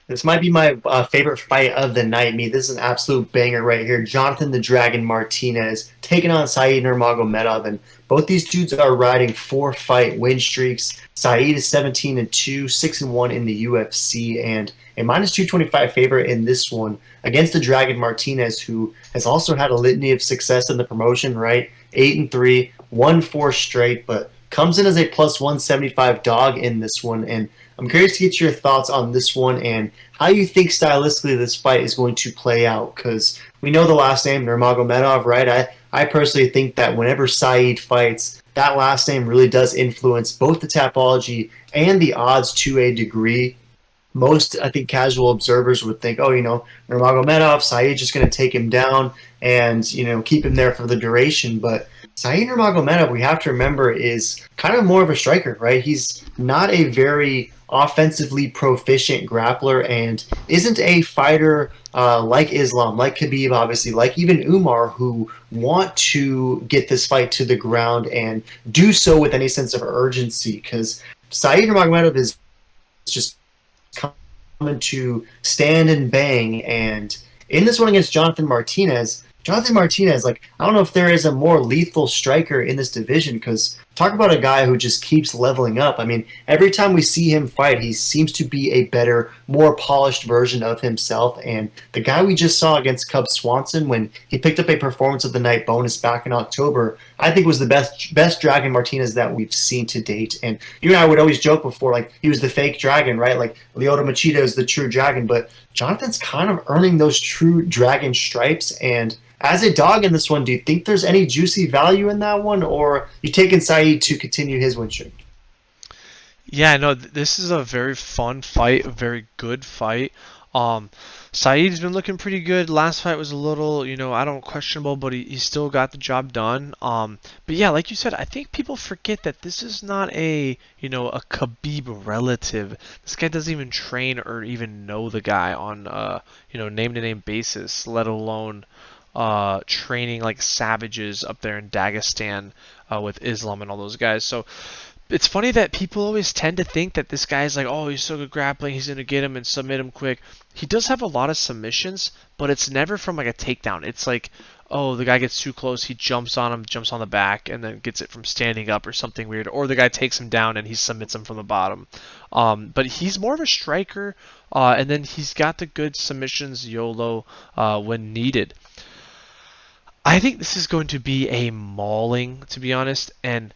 This might be my favorite fight of the night. This is an absolute banger right here. Jonathan the Dragon Martinez taking on Saeed Nurmagomedov, and both these dudes are riding 4-fight win streaks. Saeed is 17-2, 6-1 in the UFC, and a minus 225 favorite in this one against the Dragon Martinez, who has also had a litany of success in the promotion. Right, 8-3, won 4 straight, but comes in as a plus 175 dog in this one. And I'm curious to get your thoughts on this one and how you think stylistically this fight is going to play out. Because we know the last name, Nurmagomedov, right? I personally think that whenever Saeed fights, that last name really does influence both the topology and the odds to a degree. Most, I think, casual observers would think, oh, Nurmagomedov, Saeed just going to take him down and, keep him there for the duration. But Saeed Nurmagomedov, we have to remember, is kind of more of a striker, right? He's not a very offensively proficient grappler and isn't a fighter like Islam, like Khabib, obviously, like even Umar, who want to get this fight to the ground and do so with any sense of urgency. Because Saeed Nurmagomedov is just coming to stand and bang. And in this one against Jonathan Martinez, like, I don't know if there is a more lethal striker in this division, because talk about a guy who just keeps leveling up. I mean, every time we see him fight, he seems to be a better, more polished version of himself. And the guy we just saw against Cub Swanson, when he picked up a performance of the night bonus back in October, I think was the best Dragon Martinez that we've seen to date. And you and I would always joke before, like, he was the fake dragon, right? Like, Lyoto Machida is the true dragon, but Jonathan's kind of earning those true dragon stripes. And as a dog in this one, do you think there's any juicy value in that one, or you taking Saeed to continue his win streak? Yeah, no, this is a very fun fight, a very good fight. Um, Saeed's been looking pretty good. Last fight was a little, I don't questionable, but he still got the job done. But yeah, like you said, I think people forget that this is not a Khabib relative. This guy doesn't even train or even know the guy on, name-to-name basis, let alone training like savages up there in Dagestan with Islam and all those guys. So it's funny that people always tend to think that this guy's like, oh, he's so good grappling, he's gonna get him and submit him quick. He does have a lot of submissions, but it's never from like a takedown. It's like, oh, the guy gets too close, he jumps on him, jumps on the back, and then gets it from standing up or something weird. Or the guy takes him down and he submits him from the bottom. But he's more of a striker, and then he's got the good submissions YOLO when needed. I think this is going to be a mauling, to be honest, and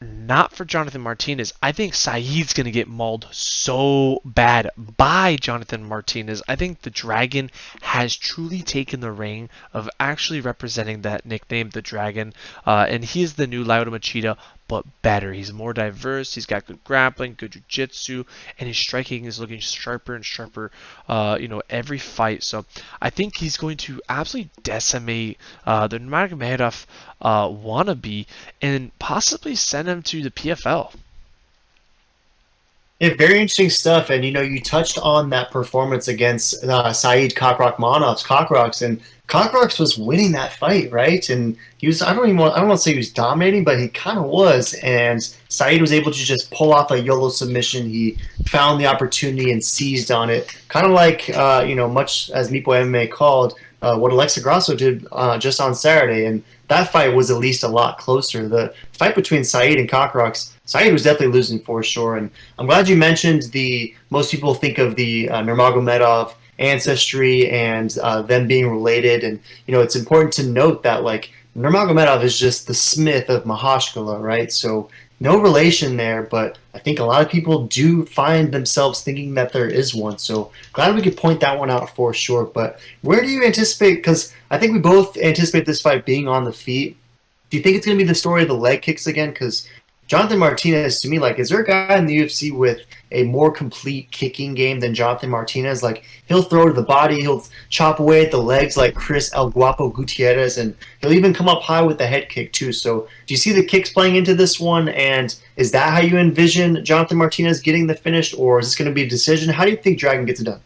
not for Jonathan Martinez. I think Saeed's going to get mauled so bad by Jonathan Martinez. I think the Dragon has truly taken the reign of actually representing that nickname, the Dragon, and he is the new Lyoto Machida, but better. He's more diverse. He's got good grappling, good jiu-jitsu, and his striking is looking sharper and sharper, every fight. So I think he's going to absolutely decimate the Nurmagomedov wannabe and possibly send him to the PFL. Yeah, very interesting stuff. And you touched on that performance against Saeed Cockrox, and Cockrox was winning that fight, right? And he was, I don't want to say he was dominating, but he kind of was. And Saeed was able to just pull off a YOLO submission. He found the opportunity and seized on it, kind of like much as Meepo MMA called what Alexa Grasso did just on Saturday. And that fight was at least a lot closer. The fight between Saeed and Cockrox, Saeed was definitely losing for sure. And I'm glad you mentioned most people think of the Nurmagomedov ancestry and them being related. And, it's important to note that, like, Nurmagomedov is just the Smith of Mahashkala, right? So no relation there, but I think a lot of people do find themselves thinking that there is one. So glad we could point that one out for sure. But where do you anticipate, because I think we both anticipate this fight being on the feet. Do you think it's going to be the story of the leg kicks again? Because Jonathan Martinez, to me, like, is there a guy in the UFC with a more complete kicking game than Jonathan Martinez? Like, he'll throw to the body, he'll chop away at the legs like Chris El Guapo Gutierrez, and he'll even come up high with the head kick too. So do you see the kicks playing into this one? And is that how you envision Jonathan Martinez getting the finish, or is this going to be a decision? How do you think Dragon gets it done?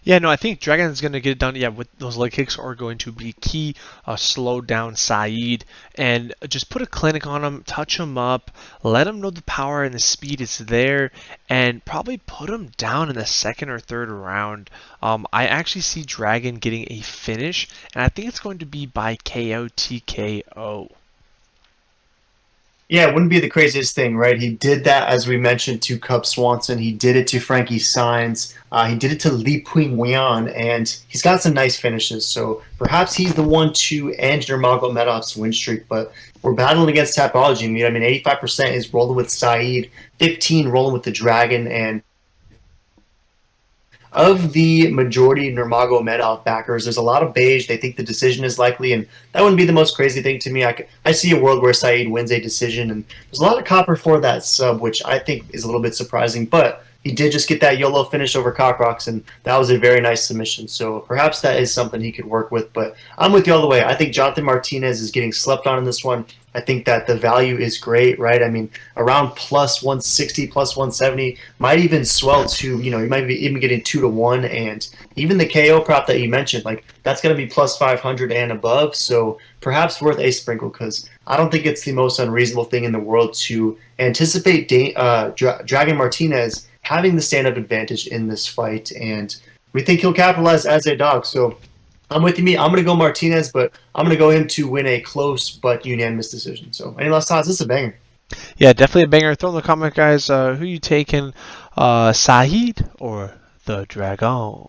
Yeah, no, I think Dragon's going to get it done. Yeah, with those leg kicks are going to be key. Slow down Saeed and just put a clinic on him, touch him up, let him know the power and the speed is there, and probably put him down in the second or third round. I actually see Dragon getting a finish, and I think it's going to be by KO TKO. Yeah, it wouldn't be the craziest thing, right? He did that, as we mentioned, to Cub Swanson. He did it to Frankie Saenz. He did it to Li Pingyan, and he's got some nice finishes. So perhaps he's the one to end Nurmagomedov's win streak. But we're battling against Tapology. I mean, 85% is rolling with Saeed, 15 rolling with the Dragon, and of the majority Nurmagomedov backers, there's a lot of beige. They think the decision is likely, and that wouldn't be the most crazy thing to me. I see a world where Saeed wins a decision, and there's a lot of copper for that sub, which I think is a little bit surprising. But he did just get that YOLO finish over Cockrox, and that was a very nice submission. So perhaps that is something he could work with. But I'm with you all the way. I think Jonathan Martinez is getting slept on in this one. I think that the value is great, right? I mean, around plus 160, plus 170 might even swell to, you might be even getting 2 to 1. And even the KO prop that you mentioned, like that's going to be plus 500 and above. So perhaps worth a sprinkle because I don't think it's the most unreasonable thing in the world to anticipate Dragon Martinez having the stand-up advantage in this fight. And we think he'll capitalize as a dog. So I'm with you, me. I'm going to go Martinez, but I'm going to go him to win a close but unanimous decision. So, any last thoughts? This is a banger. Yeah, definitely a banger. Throw in the comment, guys. Who you taking, Saeed or the Dragon?